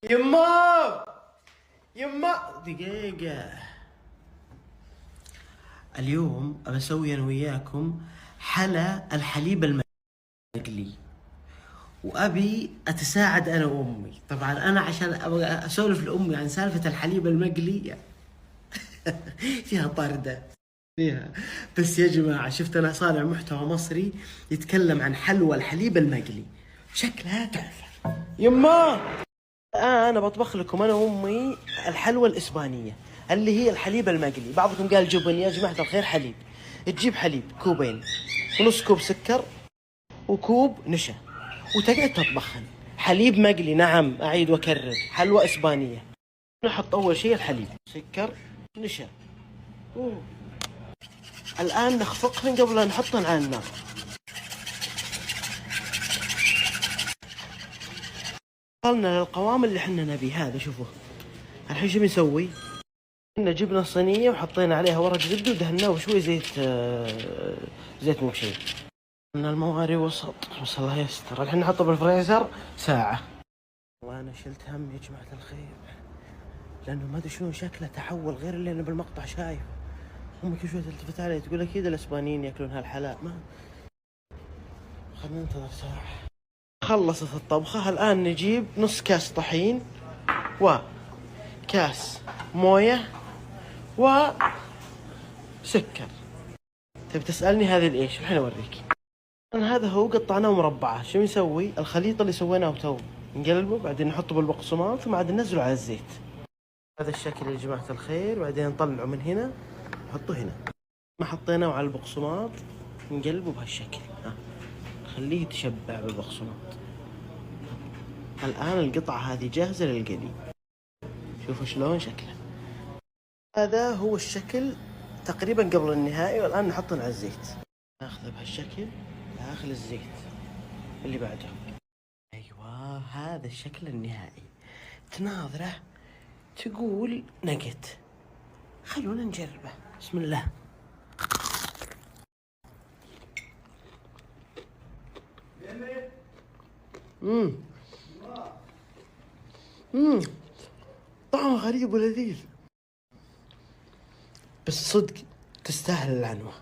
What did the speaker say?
يما يما دقيقة. اليوم أبى أسوي أنا وياكم حلا الحليب المقلي، وأبي أتساعد أنا وأمي. طبعا أنا عشان أبغى أسولف لأمي عن سالفة الحليب المقلي فيها طردة فيها. بس يا جماعة، شفت أنا صانع محتوى مصري يتكلم عن حلوى الحليب المقلي، شكلها تحفة. يما أنا بطبخ لكم أنا وأمي الحلوى الإسبانية اللي هي الحليب المقلي. بعضكم قال جبن، يا جماعة الخير حليب. تجيب حليب كوبين ونص كوب سكر وكوب نشا وتقعد تطبخن. حليب مقلي، نعم أعيد وأكرر، حلوى إسبانية. نحط أول شيء الحليب، سكر، نشا. أوه. الآن نخفقهن قبل أن نحطهن على النار. وصلنا للقوام اللي احنا نبيه. هذا شوفوا الحين شو بنسوي. إن جبنا الصينية وحطينا عليها ورق زبدة ودهناه وشوي زيت، زيت مو بشيء. ان المواري وسط، بس الله يستر. الحين نحطه بالفريزر ساعة. وانا شلت هم يا جماعة الخير، لانه ما ادري شلون شكله تحول غير اللي انا بالمقطع شايف. امي كل شوي تلتفت علي تقول اكيد الاسبانيين ياكلون هالحلا. ما خلنا ننتظر ساعة. خلصت الطبخة. الان نجيب نص كاس طحين وكاس موية وسكر. تبي تسألني هذه الايش؟ الحين اوريك. هذا هو قطعناه مربعات. شو نسوي؟ الخليط اللي سويناه تو نقلبه، بعدين نحطه بالبقسماط، ثم بعد ننزله على الزيت. هذا الشكل يا جماعة الخير. بعدين نطلعه من هنا نحطه هنا. ما حطيناه على البقسماط نقلبه بهالشكل. خليه يتشبع بالبقسماط. الآن القطعة هذه جاهزة للقلي. شوفوا شلون شكله. هذا هو الشكل تقريبا قبل النهائي. والآن نحطه على الزيت. ناخذه بهالشكل داخل الزيت. اللي بعده ايوه هذا الشكل النهائي. تناظره تقول نقت. خلونا نجربه. بسم الله. طعمه غريب ولذيذ، بس صدق تستاهل العنوة.